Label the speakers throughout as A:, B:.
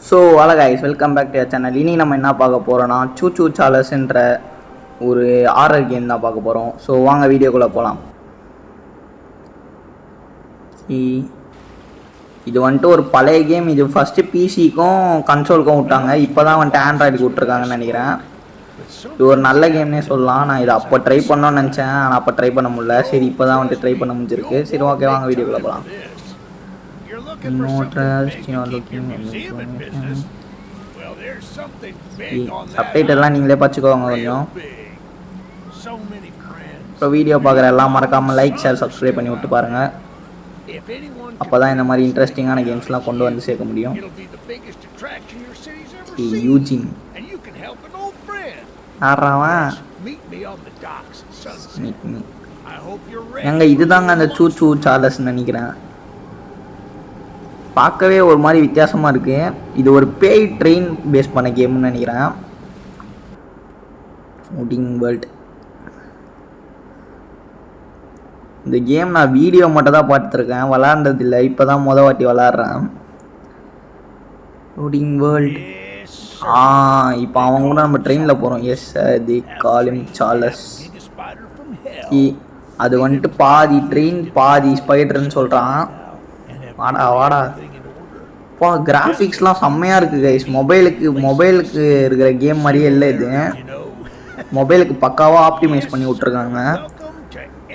A: So hello guys, welcome back to channel. இனி நம்ம என்ன பார்க்க போகிறோன்னா சூ சாலஸ்ன்ற ஒரு ஆர்ஆர் கேம் தான் பார்க்க போகிறோம். ஸோ வாங்க வீடியோக்குள்ளே போகலாம். இது வந்துட்டு ஒரு பழைய கேம். இது ஃபஸ்ட்டு பிசிக்கும் கன்சோலுக்கும் விட்டாங்க. இப்போ தான் வந்துட்டு ஆண்ட்ராய்டுக்கு விட்ருக்காங்கன்னு நினைக்கிறேன். இது ஒரு நல்ல கேம்னே சொல்லலாம். நான் இதை அப்போ ட்ரை பண்ணோன்னு நினச்சேன், ஆனால் அப்போ ட்ரை பண்ண முடியல. சரி, இப்போ தான் வந்துட்டு ட்ரை பண்ண முடிஞ்சிருக்கு. சரி, ஓகே, வாங்க வீடியோக்குள்ளே போகலாம். சப்டைட்டில்லாம் நீங்களே பார்த்துக்கோங்க கொஞ்சம். இப்போ வீடியோ பார்க்குற எல்லாம் மறக்காமல் லைக், ஷேர், சப்ஸ்கிரைப் பண்ணி விட்டு பாருங்கள். அப்போ தான் இந்த மாதிரி இன்ட்ரெஸ்டிங்கான கேம்ஸ்லாம் கொண்டு வந்து சேர்க்க முடியும். யூஜின் ஆடுறாவன் எங்க இதுதாங்க அந்த சூ சார்லஸ் நினைக்கிறேன். பார்க்கவே ஒரு மாதிரி வித்தியாசமாக இருக்குது. இது ஒரு பேய் ட்ரெயின் பேஸ் பண்ண கேம்னு நினைக்கிறேன். Footing world. இந்த கேம் நான் வீடியோ மட்டும் தான் பார்த்துருக்கேன், விளாண்டதில்லை. இப்போ தான் வாட்டி விளாட்றேன். Footing world. இப்போ அவங்க கூட நம்ம ட்ரெயினில் போகிறோம். எஸ், தி காலிம் சார்லஸ். அது வந்துட்டு பாதி ட்ரெயின் பாதி ஸ்பைடர்ன்னு சொல்கிறான். வாடா வாடா பா, கிராஃபிக்ஸ்லாம் செம்மையாக இருக்குது கைஸ். மொபைலுக்கு இருக்கிற கேம் மாதிரியே இல்லை இது. மொபைலுக்கு பக்காவாக ஆப்டிமைஸ் பண்ணி விட்ருக்காங்க.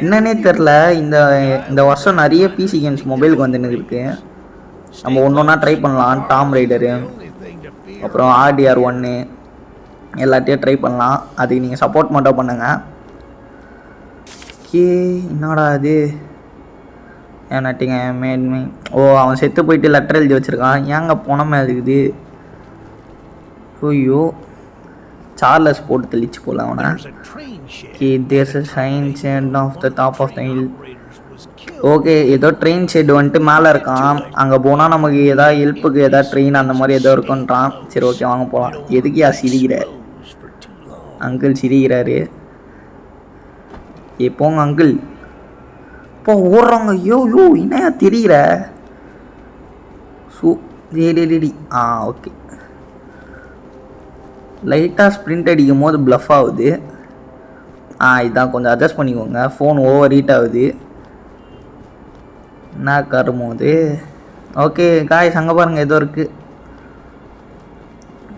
A: என்னன்னே தெரில, இந்த வருஷம் நிறைய பிசி கேம்ஸ் மொபைலுக்கு வந்துன்னு இருக்கு. நம்ம ஒன்று ஒன்றா ட்ரை பண்ணலாம். டாம் ரைடரு, அப்புறம் RDR 1 எல்லாத்தையும் ட்ரை பண்ணலாம். அதுக்கு நீங்கள் சப்போர்ட் மட்டும் பண்ணுங்க. என்னடா அது ஏன்னாட்டிங்க மேட்மி. அவன் செத்து போயிட்டு லெட்டர் எழுதி வச்சுருக்கான். ஏங்க போனமே இருக்குது. ஐயோ, சார்லஸ் போட்டு தெளிச்சு போகல அவனை. There's a train shed of the top of the hill. Okay, ஏதோ ட்ரெயின் ஷெட் வந்துட்டு மேலே இருக்கான். அங்கே போனால் நமக்கு எதாவது ஹெல்ப்புக்கு எதாவது ட்ரெயின் அந்த மாதிரி ஏதோ இருக்குன்றான். சரி, ஓகே, வாங்க போகலாம். எதுக்கு சிரிக்கிற அங்கிள்? சிரிக்கிறாரு. போங்க அங்கிள். இப்போ ஓடுறாங்க. யோ என்னையா தெரிகிற? டேடி. ஓகே. லைட்டாக ஸ்ப்ரிண்ட் அடிக்கும் போது ப்ளஃப் ஆகுது. இதான் கொஞ்சம் அட்ஜஸ்ட் பண்ணிக்கோங்க. ஃபோன் ஓவர் ஹீட் ஆகுது. என்ன கருமோது. ஓகே காய்ஸ், அங்கே பாருங்கள் ஏதோ இருக்குது.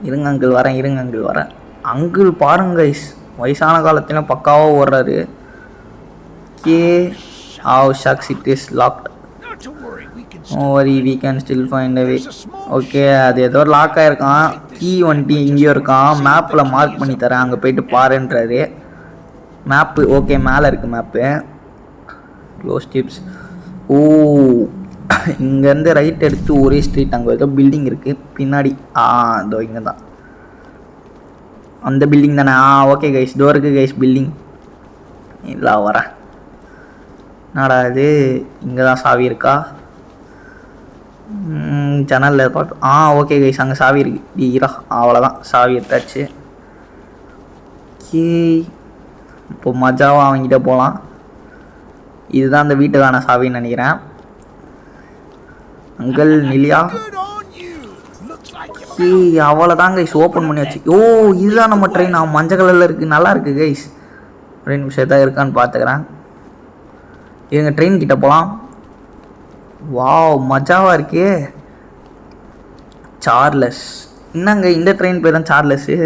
A: இருங்க அங்கிள் வரேன். அங்கிள் பாருங்க கைஸ், வயசான காலத்திலும் பக்காவாக ஓடுறாரு. Shucks, it is locked. Don't worry, we can still find a way. Okay, அது ஏதோ லாக் ஆகிருக்கான். கீ வந்துட்டு இங்கேயோ இருக்கான். மேப்பில் மார்க் பண்ணி தரேன், அங்கே போயிட்டு பாருன்றாரு. மேப்பு ஓகே, மேலே இருக்குது மேப்பு. Close tips. இங்கேருந்து ரைட் எடுத்து ஒரே ஸ்ட்ரீட். அங்கே ஏதோ பில்டிங் இருக்குது பின்னாடி. இதோ இங்கே தான் அந்த பில்டிங் தானே. ஓகே கைஸ், இதோ இருக்குது கைஸ் பில்டிங். இல்லை வரேன். என்னடா இது, இங்கே தான் சாவி இருக்கா? ஜன்னலில் பார்த்து. ஓகே கைஸ், அங்கே சாவி இருக்கு. அவ்வளோதான், சாவி எடுத்தாச்சு. இப்போ மஜாவாக அவங்ககிட்ட போகலாம். இதுதான் அந்த வீட்டுக்கான சாவின்னு நினைக்கிறேன். அங்கிள் நிலியா. அவ்வளோதான் கைஸ், ஓப்பன் பண்ணியாச்சு. இதுதான் நம்ம ட்ரெயின். மஞ்சள் கலரில் இருக்குது, நல்லா இருக்குது கைஸ். ஒரு நிமிஷம் தான் இருக்கான்னு பார்த்துக்கிறேன். இவங்க ட்ரெயின் கிட்ட போகலாம். வாவ், மஜாவாக இருக்கே. சார்லஸ். என்னங்க இந்த ட்ரெயின் பேர் தான் சார்லஸ்ஸு.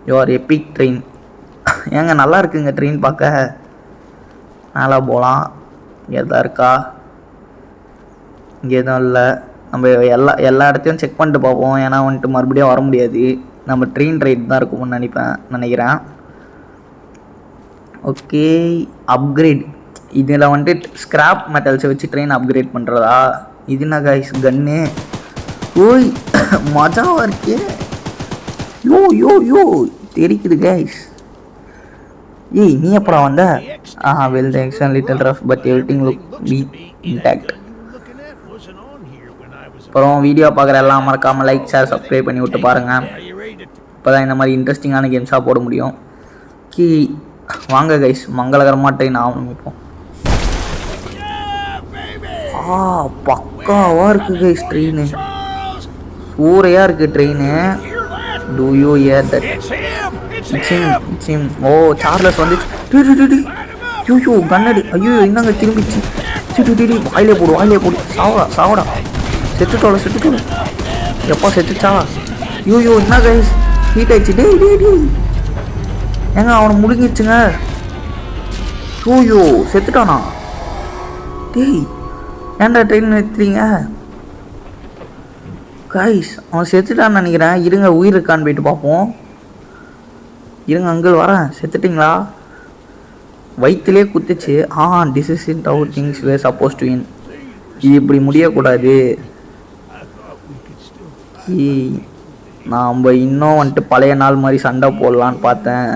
A: Your Epic train. ஏங்க நல்லா இருக்குங்க ட்ரெயின் பார்க்க. நல்லா போகலாம். எதா இருக்கா? இங்கே எதுவும் இல்லை. நம்ம எல்லா இடத்தையும் செக் பண்ணிட்டு பார்ப்போம். ஏன்னா வந்துட்டு மறுபடியும் வர முடியாது. நம்ம ட்ரெயின் ரைட் தான் இருக்கும்னு நினைக்கிறேன். Okay, upgrade. இதில் வந்துட்டு ஸ்கிராப் மெட்டல்ஸை வச்சு ட்ரெயின் அப்கிரேட் பண்ணுறதா? இது என்ன கைஸ் கன்னு? மஜாவாக இருக்கே. யோ தெரிக்குது கைஸ். நீ எப்படா வந்த? Well thanks, little rough but everything look be intact. அப்புறம் வீடியோ பார்க்குற எல்லாம் மறக்காமல் லைக், ஷேர், சப்ஸ்கிரைப் பண்ணி விட்டு பாருங்கள். இப்போ தான் இந்த மாதிரி இன்ட்ரெஸ்டிங்கான கேம்ஸாக போட முடியும். வாங்க கைஸ், மங்களகரமாக ட்ரெயின் ஆரம்பிப்போம். பக்காவாக இருக்குது கைஸ் ட்ரெயின். சூறையாக இருக்குது train. Do you hear that? It's him. ஓ சார்லஸ் வந்து ஐயோ கண்ணடி. ஐயோ என்னங்க திரும்பிச்சு. சிட்டு வாயிலே போடு சாவடா. செத்துட்டோல எப்பா செத்துச்சா? ஐயோ என்ன கைஸ் ஹீட் ஆயிடுச்சு. டேய் ஏங்க அவனை முழுங்கிடுச்சுங்க. ஐயோ செத்துட்டானா? டேய் ஏன்டா ட்ரெயின் நிறுத்துறீங்க கைஸ்? அவன் செத்துட்டான்னு நினைக்கிறேன். இருங்க உயிர் இருக்கான்னு போயிட்டு பார்ப்போம். இருங்க அங்கிள் வரேன். செத்துட்டிங்களா? வயிற்றுலேயே குத்துச்சு. This isn't how things were supposed to win. இது இப்படி முடியக்கூடாது. நாம் இன்னும் வந்துட்டு பழைய நாள் மாதிரி சண்டை போடலான்னு பார்த்தேன்.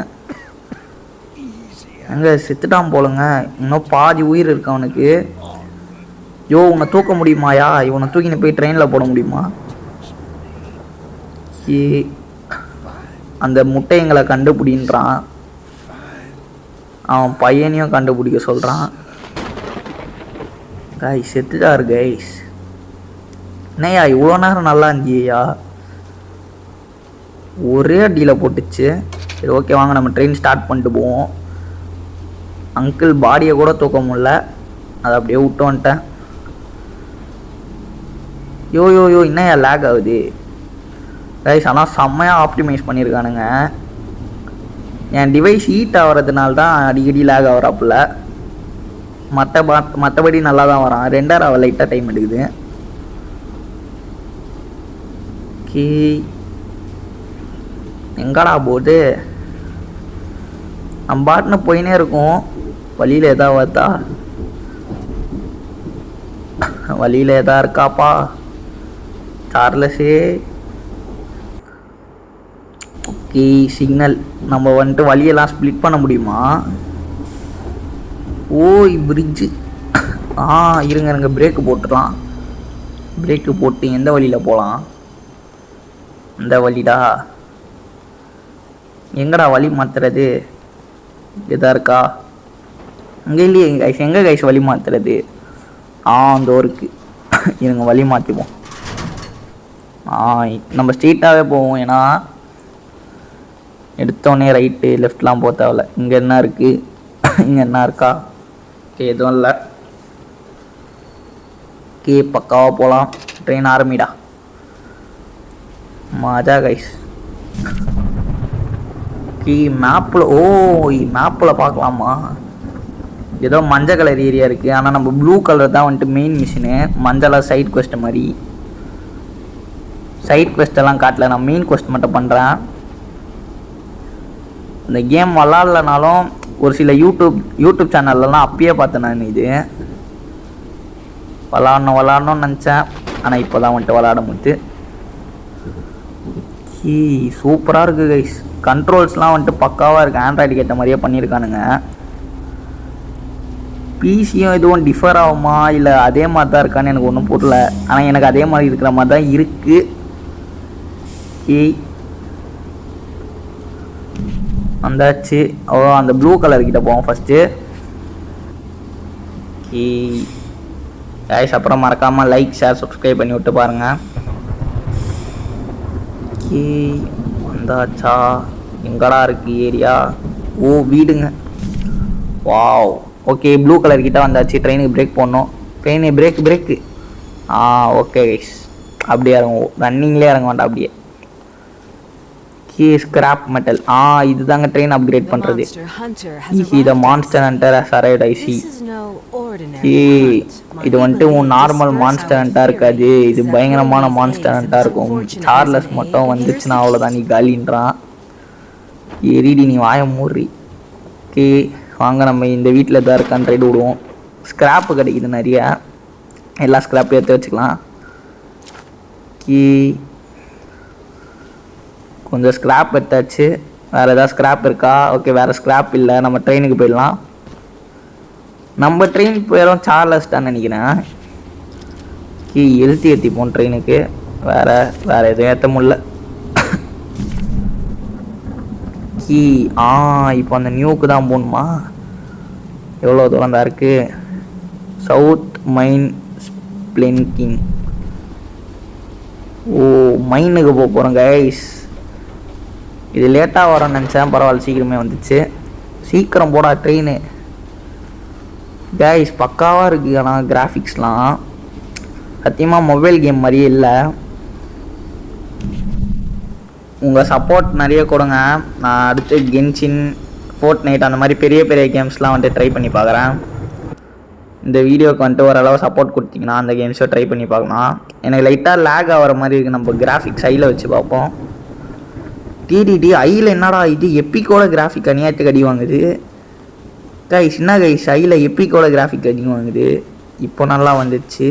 A: அங்கே செத்துட்டான் போலங்க. இன்னும் பாதி உயிர் இருக்கு அவனுக்கு. உன்னை தூக்க முடியுமாயா? இவனை தூக்கின்னு போய் ட்ரெயினில் போட முடியுமா? அந்த முட்டைங்களை கண்டுபிடின்றான். அவன் பையனையும் கண்டுபிடிக்க சொல்கிறான். கைஸ் செத்துட்டாரு கைஸ். என்னையா இவ்வளோ நேரம் நல்லா இருந்தியா? ஒரே அடியில் போட்டுச்சு. சரி ஓகே வாங்க நம்ம ட்ரெயின் ஸ்டார்ட் பண்ணிட்டு போவோம். அங்கிள் பாடியை கூட தூக்க முடியல. அதை அப்படியே விட்டு வந்துட்டேன். யோ என்னையா லேக் ஆகுது கைஸ்? ஆனால் செம்மையாக ஆப்டிமைஸ் பண்ணியிருக்கானுங்க. என் டிவைஸ் ஹீட் ஆகிறதுனால தான் அடிக்கடி லேக் ஆகிறாப்புல. மற்றபடி நல்லா தான் வரான். 2 hour லைட்டாக டைம் எடுக்குது. ஓகே எங்கடா போகுது? நம்ம பாட்டுன்னு போயினே இருக்கும். வழியில் எதா இருக்காப்பா சார்லஸே? Okay signal. நம்ம வந்துட்டு வழியெல்லாம் ஸ்ப்ளிட் பண்ண முடியுமா? பிரிட்ஜு. இருங்க பிரேக்கு போட்டுடலாம். பிரேக்கு போட்டு எந்த வழியில் போகலாம்? இந்த வழிடா. எங்கடா வழி மாற்றுறது? எதா இருக்கா? அங்கே இல்லையே கைஸ். எங்கே கைஸ் வழி மாற்றுறது? அந்த இருக்கு. இருங்க வழி மாற்றிப்போம். நம்ம ஸ்ட்ரீட்டாகவே போவோம். ஏன்னா எடுத்தோடனே ரைட்டு லெஃப்ட்லாம் போக தேவையில்ல. இங்கே என்ன இருக்குது? இங்கே என்ன இருக்கா? ஓகே எதுவும் இல்லை. ஓகே பக்காவாக போகலாம். ட்ரெயின் ஆரம்பிடா. மஜா கைஸ். ஓகே மேப்பில் மேப்பில் பார்க்கலாமா? ஏதோ மஞ்சள் கலர் ஏரியா இருக்குது. ஆனால் நம்ம ப்ளூ கலர் தான் வந்துட்டு மெயின் மிஷினு. மஞ்சளாக சைட் குவெஸ்ட் மாதிரி. சைட் குவெஸ்ட்டெல்லாம் காட்டல. நான் மெயின் குவெஸ்ட் மட்டும் பண்ணுறேன். இந்த கேம் விளாட்லனாலும் ஒரு சில யூடியூப் சேனல்லலாம் அப்பயே பார்த்தேன் நான். இது விளாட்ணும்னு நினச்சேன். ஆனால் இப்போ தான் வந்துட்டு விளாட முடியுது. சூப்பராக இருக்குது கைஸ். கண்ட்ரோல்ஸ்லாம் வந்துட்டு பக்காவாக இருக்குது. ஆண்ட்ராய்டுக்கு ஏற்ற மாதிரியே பண்ணியிருக்கானுங்க. பிசியும் எதுவும் டிஃபர் ஆகுமா இல்லை அதே மாதிரி தான் இருக்கான்னு எனக்கு ஒன்றும் புரியல. ஆனால் எனக்கு அதே மாதிரி இருக்கிற மாதிரி தான் இருக்குது. வந்தாச்சு. அந்த ப்ளூ கலர்கிட்ட போவோம் ஃபஸ்ட்டு. கைஸ் அப்புறம் மறக்காமல் லைக் ஷேர் சப்ஸ்கிரைப் பண்ணி விட்டு பாருங்கள். வந்தாச்சா? எங்கடா இருக்குது ஏரியா? வீடுங்க. வாவ் ஓகே ப்ளூ கலர் கிட்ட வந்தாச்சு. ட்ரெயினுக்கு பிரேக் போடணும். Train brake. ஓகே கைஸ் அப்படியே இறங்குவோம். ரன்னிங்லேயே இறங்க வேண்டாம். அப்படியே ஸ்கிராப் மெட்டல். இதுதாங்க ட்ரெயின் அப்கிரேட் பண்ணுறது. The monster hunter has arrived. I see. இது வந்துட்டு நார்மல் மான்ஸ்டர் ஹண்டாக இருக்காது. இது பயங்கரமான மான்ஸ்டர் ஹண்டாக இருக்கும். சார்லஸ் மட்டும் வந்துச்சுன்னா அவ்வளோதான், நீ காலின்றான். எரிடி நீ வாய மூடுறி. ஓகே வாங்க நம்ம இந்த வீட்டில் தான் இருக்கான்னு ரைடு விடுவோம். ஸ்கிராப்பு கிடைக்குது நிறைய. எல்லா ஸ்கிராப்பையும் எடுத்து வச்சுக்கலாம். கொஞ்சம் ஸ்கிராப் எடுத்தாச்சு. வேறு ஏதாவது ஸ்கிராப் இருக்கா? ஓகே வேறு ஸ்கிராப் இல்லை. நம்ம ட்ரெயினுக்கு போயிடலாம். நம்ம ட்ரெயின் போயிடும் சார்லஸ் தான் நினைக்கிறேன். ஏற்றிப்போம் ட்ரெயினுக்கு. வேறு எதுவும் ஏற்ற முடியல. இப்போ அந்த நியூக்கு தான் போகணுமா? எவ்வளோ தூரம் தான் இருக்குது? சவுத் மைன் ஸ்ப்ளின்கிங். ஓ, மைனுக்கு போக போகிறோம் கைஸ். இது லேட்டாக வரோன்னு நினச்சேன், பரவாயில்ல சீக்கிரமே வந்துச்சு. சீக்கிரம் போடா ட்ரெயின். கைஸ் பக்காவாக இருக்குது. ஆனால் கிராஃபிக்ஸ்லாம் சத்தியமாக மொபைல் கேம் மாதிரியே இல்லை. உங்கள் சப்போர்ட் நிறைய கொடுங்க. நான் அடுத்து கென்ஷின், ஃபோர்ட்நைட் அந்த மாதிரி பெரிய பெரிய கேம்ஸ்லாம் வந்துட்டு ட்ரை பண்ணி பார்க்குறேன். இந்த வீடியோக்கு வந்துட்டு ஓரளவு சப்போர்ட் கொடுத்தீங்கன்னா அந்த கேம்ஸை ட்ரை பண்ணி பார்க்கலாம். எனக்கு லைட்டாக லேக் ஆகிற மாதிரி இருக்குது. நம்ம கிராஃபிக்ஸ் ஐயில் வச்சு பார்ப்போம். டிடிடி ஐயில் என்னடா இது எப்பிக்கோட கிராஃபிக் அநியாயத்துக்கு அடி வாங்குது கைஸ். என்ன கைஸ் ஐயில் எப்பிக்கோட கிராஃபிக் அடி வாங்குது. இப்போ நல்லா வந்துடுச்சு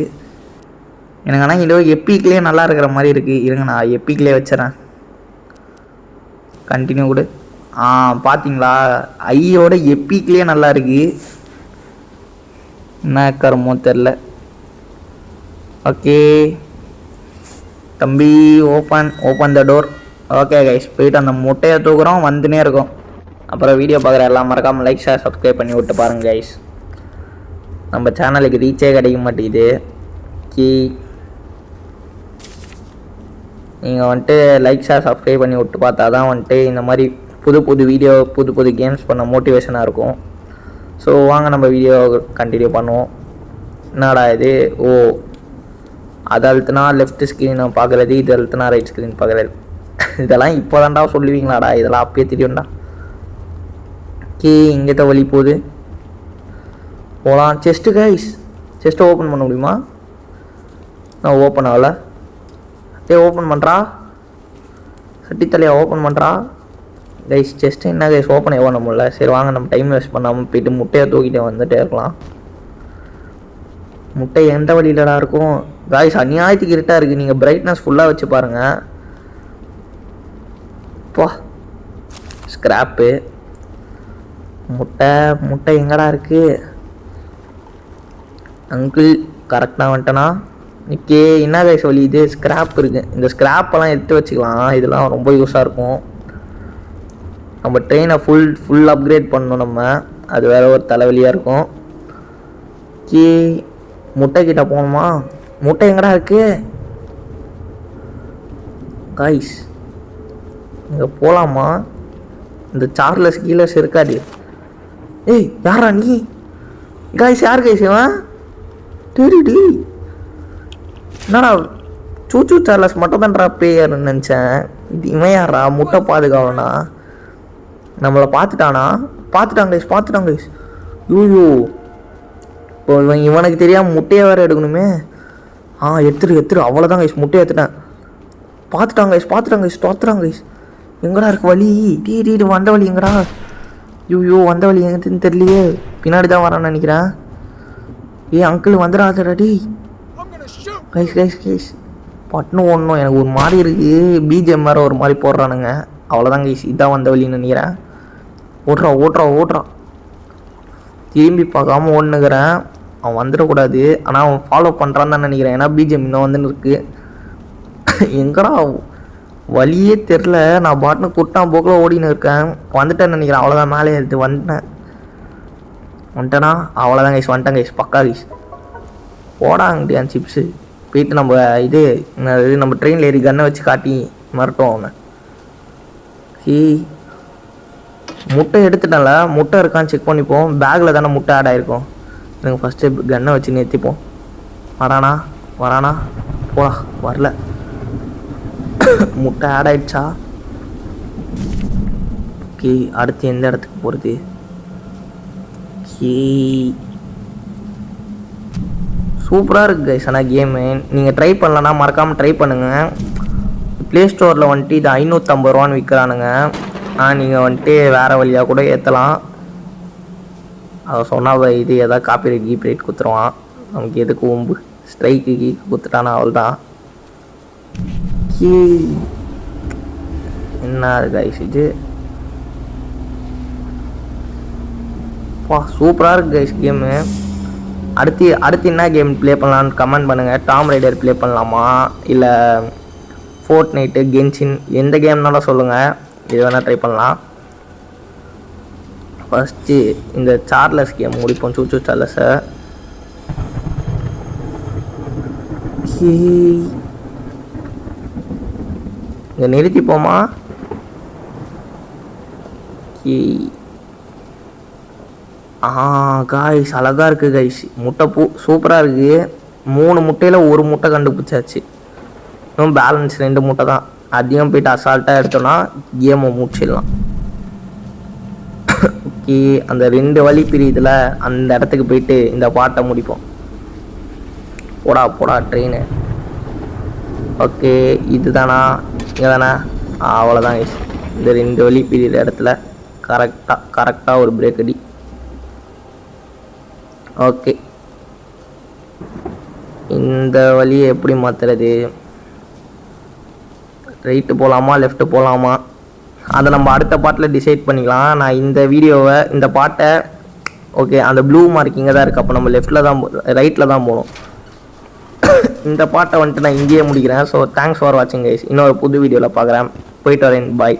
A: எனக்கு. ஆனால் இதோ எப்பிக்லேயே நல்லா இருக்கிற மாதிரி இருக்குது. இருங்க நான் எப்பிக்லேயே வச்சுறேன். கண்டினியூ கொடு. பார்த்தீங்களா ஐயோட எப்பிக்லேயே நல்லா இருக்குது. என்ன கருமோ தெரில. ஓகே தம்பி, open the door. Okay guys, போயிட்டு அந்த முட்டையை தூக்குறோம், வந்துனே இருக்கும். அப்புறம் வீடியோ பார்க்குற எல்லாம் மறக்காமல் லைக் ஷேர் சப்ஸ்கிரைப் பண்ணி விட்டு பாருங்கள் கைஸ். நம்ம சேனலுக்கு ரீச்சே கிடைக்க மாட்டேங்குது. நீங்கள் வந்துட்டு லைக் ஷேர் சப்ஸ்கிரைப் பண்ணி விட்டு பார்த்தா தான் வந்துட்டு இந்த மாதிரி புது வீடியோ புது கேம்ஸ் பண்ண மோட்டிவேஷனாக இருக்கும். ஸோ வாங்க நம்ம வீடியோ கண்டினியூ பண்ணுவோம். என்னடா இது? ஓ, அது அழுத்தினா லெஃப்ட் ஸ்க்ரீனை பார்க்குறது, இது அழுத்தினா ரைட் ஸ்க்ரீன் பார்க்குறது. இதெல்லாம் இப்போ தான்டா சொல்லுவீங்களாடா, இதெல்லாம் அப்பயே தெரியும்டா. இங்கே தான் வழி போகுது. போகலாம். செஸ்ட்டு கைஸ், செஸ்ட்டை ஓப்பன் பண்ண முடியுமா? நான் ஓப்பன் ஆகலை. ஓப்பன் பண்ணுறா சட்டி தலையா, ஓப்பன் பண்ணுறா கைஸ். செஸ்ட்டு என்ன கைஸ் ஓப்பன் பண்ண முடியல. சரி வாங்க நம்ம டைம் வேஸ்ட் பண்ணாமல் போயிட்டு முட்டையை தூக்கிட்டு வந்துட்டே இருக்கலாம். முட்டை எந்த வழியிலடா இருக்கும் கைஸ்? அநியாயத்துக்கு இருட்டாக இருக்குது. நீங்கள் பிரைட்னஸ் ஃபுல்லாக வச்சு பாருங்கள். இப்போ ஸ்க்ராப்பு முட்டை எங்கடா இருக்குது? அங்கிள் கரெக்டாக வந்துட்டேனா? இன்னைக்கு என்ன கைஸ் வழி? இது ஸ்க்ராப் இருக்குது. இந்த ஸ்க்ராப்பெல்லாம் எடுத்து வச்சுக்கலாம். இதெல்லாம் ரொம்ப யூஸாக இருக்கும். நம்ம ட்ரெயினை ஃபுல் அப்கிரேட் பண்ணணும் நம்ம. அது வேறு ஒரு தலைவலியாக இருக்கும். முட்டை கிட்ட போகணுமா? முட்டை எங்கடா இருக்குது கைஸ்? இங்கே போகலாமா? இந்த சார்லஸ் கீழஸ் இருக்காது. ஏய் யாரா நீ கைஸ்? யார் கைஸ் இவன்? தெரியுடி என்னடா சூச்சு சார்லஸ் மட்டும் தான்டா பேயர்னு நினச்சேன். இது இவன் யாரா? முட்டை பாதுகாவனா? நம்மளை பார்த்துட்டாங்க கைஸ். யூ இப்போ இவனுக்கு தெரியாமல் முட்டையை வேறு எடுக்கணுமே. எடுத்துரு அவ்வளோதான் கைஸ், முட்டையை எடுத்துட்டேன். பார்த்துட்டாங்க கைஸ் தோத்துறாங்க கைஸ். எங்கடா இருக்கு வழி? டீ வந்த வழி எங்கடா? யூ வந்த வழி எங்கன்னு தெரியலையே. பின்னாடி தான் வரான்னு நினைக்கிறேன். அங்கிள் வந்துடாதடா டி. கைஸ் பட்னு ஒன்றும் எனக்கு ஒரு மாதிரி இருக்குது. பிஜிஎம் வேறு ஒரு மாதிரி போடுறானுங்க. அவ்வளோதான் கைஸ், இதான் வந்த வழின்னு நினைக்கிறேன். ஓட்டுறான். திரும்பி பார்க்காம ஓடுனுக்கிறேன். அவன் வந்துடக்கூடாது. ஆனால் அவன் ஃபாலோ பண்ணுறான்னு தான் நினைக்கிறேன். ஏன்னா பிஜிஎம் இன்னும் வந்துன்னு இருக்கு. எங்கடா வழியே தெரில. நான் பாட்டுன்னு குட்டான் போக்கில் ஓடின்னு இருக்கேன். வந்துட்டேன்னு நினைக்கிறேன். அவ்வளோதான், மேலே எடுத்து வந்துட்டேனா? அவ்வளோதான் கைஸ், வந்துட்டேன் கைஸ், பக்கா கைஸ். போடாங்கடியான் சிப்ஸு. போயிட்டு நம்ம நம்ம ட்ரெயினில் ஏறி கன்னை வச்சு காட்டி மறட்டோம் அவனை. முட்டை எடுத்துட்டால, முட்டை இருக்கான்னு செக் பண்ணிப்போம். பேக்கில் தானே முட்டை ஆட் ஆகிருக்கும். எனக்கு ஃபஸ்ட்டு கன்னை வச்சு நிறுத்திப்போம். வரானா போடா. வரல. முட்டை ஆட் ஆகிடுச்சா? ஓகே, அடுத்து எந்த இடத்துக்கு போகிறது? சூப்பராக இருக்குது கைஸ். ஆனால் கேமு நீங்கள் ட்ரை பண்ணலன்னா மறக்காமல் ட்ரை பண்ணுங்கள். ப்ளே ஸ்டோரில் வந்துட்டு இது 550 ரூபான்னு விற்கிறானுங்க. நீங்கள் வந்துட்டு வேறு வழியாக கூட ஏற்றலாம். அதை சொன்னால் இது எதாவது காப்பிரைட் கீப்ரைட் கொடுத்துருவான். நமக்கு எதுக்கு ஒம்பு? ஸ்ட்ரைக்கு கீக்கு கொடுத்துட்டானா அவள்தான். என்ன கைஸ் இது? சூப்பராக இருக்குது கைஸ் கேமு. அடுத்து என்ன கேம் ப்ளே பண்ணலான்னு கமெண்ட் பண்ணுங்கள். டாம் ரைடர் ப்ளே பண்ணலாமா, இல்லை ஃபோர்ட்நைட்டு, கென்ஷின், எந்த கேம்னாலும் சொல்லுங்கள். இது வேணால் ட்ரை பண்ணலாம். ஃபஸ்ட்டு இந்த சார்லஸ் கேம் முடிப்போம். சூச்சு சார்லஸை. இங்கே நிறுத்திப்போமா? காய்ஸ் அழகாக இருக்குது கைஸ். முட்டை சூப்பராக இருக்குது. 3 முட்டையில் 1 முட்டை கண்டுபிடிச்சாச்சு. இன்னும் பேலன்ஸ் 2 முட்டை தான். அதிகம் போயிட்டு அசால்ட்டாக எடுத்தோன்னா கேமை முடிச்சிடலாம். ஓகே, அந்த 2 வழி பிரியுதுல, அந்த இடத்துக்கு போயிட்டு இந்த பாட்டை முடிப்போம். போடா ட்ரெயின். ஓகே, இதுதானா? இங்கே தானே? அவ்வளோதான் கைஸ். இந்த 2 வழி பிரியிற இடத்துல கரெக்டாக ஒரு பிரேக் அடி. ஓகே, இந்த வழியை எப்படி மாற்றுறது? ரைட்டு போகலாமா லெஃப்ட்டு போகலாமா? அதை நம்ம அடுத்த பாட்டில் டிசைட் பண்ணிக்கலாம். நான் இந்த வீடியோவை இந்த பாட்டை ஓகே அந்த ப்ளூ மார்க் இங்கே தான் இருக்குது. அப்போ நம்ம லெஃப்ட்டில் தான் ரைட்டில் தான் போகணும். இந்த பாட்டை வந்துட்டு நான் இங்கேயே முடிக்கிறேன். ஸோ தேங்க்ஸ் ஃபார் வாட்சிங் கைஸ். இன்னொரு புது வீடியோவில் பார்க்குறேன். போயிட்டு வரேன். பாய்.